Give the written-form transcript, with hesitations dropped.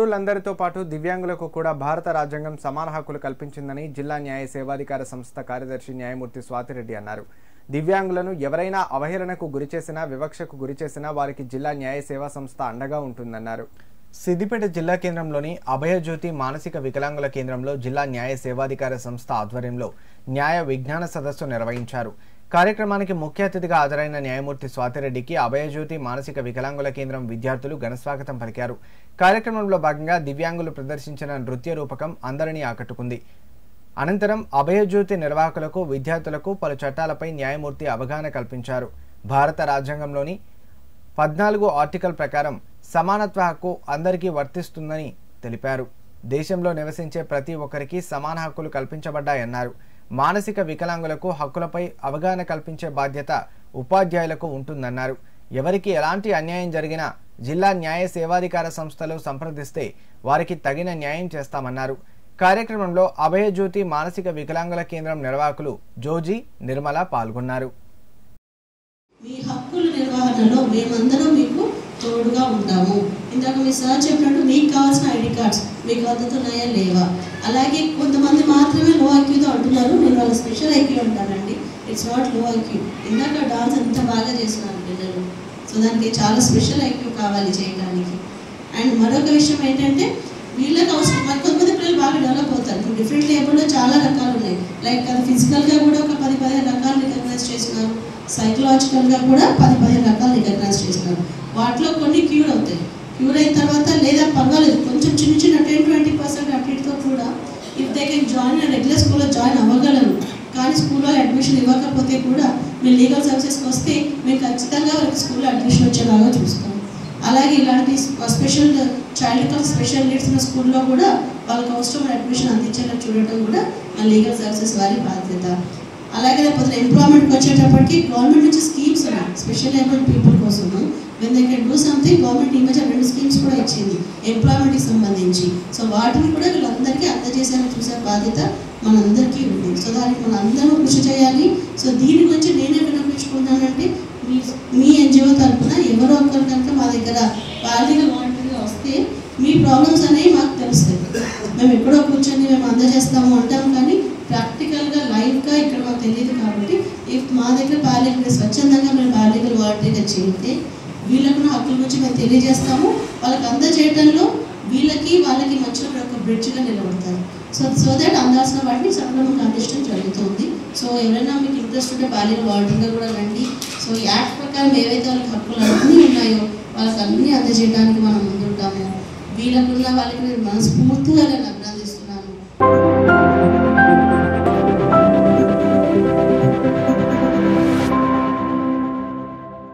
పౌరులందరితో పాటు దివ్యాంగులకు కూడా భారత రాజ్యాంగం సమాన హక్కులు కల్పించిందని జిల్లా న్యాయ సేవాధికార సంస్థ కార్యదర్శి న్యాయమూర్తి స్వాతిరెడ్డి అన్నారు. దివ్యాంగులను ఎవరైనా అవహేళనకు గురిచేసినా, వివక్షకు గురిచేసినా వారికి జిల్లా న్యాయ సేవా సంస్థ అండగా ఉంటుందన్నారు. సిద్దిపేట జిల్లా కేంద్రంలోని అభయజ్యోతి మానసిక వికలాంగుల కేంద్రంలో జిల్లా న్యాయ సేవాధికార సంస్థ ఆధ్వర్యంలో న్యాయ విజ్ఞాన సదస్సు నిర్వహించారు. కార్యక్రమానికి ముఖ్య అతిథిగా హాజరైన న్యాయమూర్తి స్వాతిరెడ్డికి అభయజ్యోతి మానసిక వికలాంగుల కేంద్రం విద్యార్థులు ఘనస్వాగతం పలికారు. కార్యక్రమంలో భాగంగా దివ్యాంగులు ప్రదర్శించిన నృత్య రూపకం అందరినీ ఆకట్టుకుంది. అనంతరం అభయజ్యోతి నిర్వాహకులకు, విద్యార్థులకు పలు చట్టాలపై న్యాయమూర్తి అవగాహన కల్పించారు. భారత రాజ్యాంగంలోని 14 ఆర్టికల్ ప్రకారం సమానత్వ హక్కు అందరికీ వర్తిస్తుందని తెలిపారు. దేశంలో నివసించే ప్రతి ఒక్కరికి సమాన హక్కులు కల్పించబడ్డాయన్నారు. మానసిక వికలాంగులకు హక్కులపై అవగాహన కల్పించే బాధ్యత ఉపాధ్యాయులకు ఉంటుందన్నారు. ఎవరికి ఎలాంటి అన్యాయం జరిగినా జిల్లా న్యాయ సేవాధికార సంస్థలో సంప్రదిస్తే వారికి తగిన న్యాయం చేస్తామన్నారు. కార్యక్రమంలో అభయజ్యోతి మానసిక వికలాంగుల కేంద్రం నిర్వాహకులు జోజీ, నిర్మల పాల్గొన్నారు. మీ హక్కుల నిర్వహణలో మేమందరం మీకు తోడుగా ఉంటాము. ఇందాక మీ సార్ చెప్పినట్టు మీకు కావాల్సిన ఐడి కార్డ్స్ మీకు అందుతున్నాయా లేవా, అలాగే కొంతమంది మాత్రమే లో ఐక్యూతో అంటున్నారు. నేను వాళ్ళ స్పెషల్ ఐక్యూ అంటానండి. ఇట్స్ నాట్ లో ఐక్యూ. ఇందాక డాన్స్ ఎంత బాగా చేస్తున్నారు పిల్లలు. సో దానికి చాలా స్పెషల్ ఐక్యూ కావాలి చేయడానికి. అండ్ మరొక విషయం ఏంటంటే వీళ్ళకి అవసరం, మరి కొంతమంది పిల్లలు బాగా డెవలప్ అవుతారు. ఇప్పుడు డిఫరెంట్ లేబుల్లో చాలా రకాలు ఉన్నాయి. లైక్ అది ఫిజికల్గా కూడా ఒక 10-15 రకాలు రికగ్నైజ్ చేస్తున్నారు. సైకలాజికల్గా కూడా 10-15 రకాలు రికగ్నైజ్ చేస్తున్నారు. వాటిలో కొన్ని క్యూర్ అవుతాయి. క్యూర్ అయిన తర్వాత లేదా పర్వాలేదు కొంచెం చిన్న 10-20% అన్నిటితో కూడా if they can join regular స్కూల్లో జాయిన్ అవ్వగలరు. కానీ స్కూల్లో అడ్మిషన్ ఇవ్వకపోతే కూడా మీరు లీగల్ సర్వీసెస్కి వస్తే మేము ఖచ్చితంగా వాళ్ళకి స్కూల్లో అడ్మిషన్ వచ్చేలాగా చూస్తాం. అలాగే ఇలాంటి స్పెషల్ చైల్డ్ స్పెషల్ నీడ్స్ ఉన్న స్కూల్లో కూడా వాళ్ళకి అవసరమైన అడ్మిషన్ అందించేలా చూడటం కూడా మన లీగల్ సర్వీసెస్ వారి బాధ్యత. అలాగే లేకపోతే ఎంప్లాయ్మెంట్కి వచ్చేటప్పటికి గవర్నమెంట్ నుంచి స్కీమ్స్ ఉన్నాయి స్పెషల్ ఏబుల్డ్ పీపుల్ కోసము. When they can do something government ఈ మధ్య 2 స్కీమ్స్ కూడా ఇచ్చింది ఎంప్లాయ్మెంట్కి సంబంధించి. సో వాటిని కూడా వీళ్ళందరికీ అందజేసేలా చూసే బాధ్యత మనందరికీ ఉంది. సో దానికి మనం అందరూ కృషి చేయాలి. సో దీని గురించి నేనే వినిపించుకుంటానంటే మీ ఎన్జిఓ తరఫున ఎవరో ఒకరు కనుక మా దగ్గర వాలీగా వాలంటీర్గా వస్తే మీ ప్రాబ్లమ్స్ అనేవి మాకు తెలుస్తాయి. మేము ఎక్కడో కూర్చొని మేము అందజేస్తాము అంటాం, కానీ ప్రాక్టికల్గా లైవ్గా ఇక్కడ మాకు తెలియదు. కాబట్టి ఇఫ్ మా దగ్గర పాలికల్ స్వచ్ఛందంగా మేము పాలికల్ వాలంటీర్గా చేస్తే వీళ్ళకున్న హక్కుల గురించి మేము తెలియజేస్తాము. వాళ్ళకి అందజేయడంలో వాళ్ళకి మధ్యలో ఒక బ్రిడ్జ్గా నిలబడతారు. సో దట్ అందాల్సిన వాటిని సక్రమంగా అందించడం జరుగుతుంది. సో ఎవరైనా మీకు ఇంట్రెస్ట్ ఉంటే పాలికల్ వాలంటీర్గా కూడా రండి. సో ఈ యాక్ట్ ప్రకారం ఏవైతే వాళ్ళకి హక్కులు అన్నీ ఉన్నాయో వాళ్ళకి అన్నీ అందజేయడానికి మనం ముందుంటాము. వీళ్ళకున్న వాళ్ళకి మనస్ఫూర్తిగా నేను అభినందిస్తాను.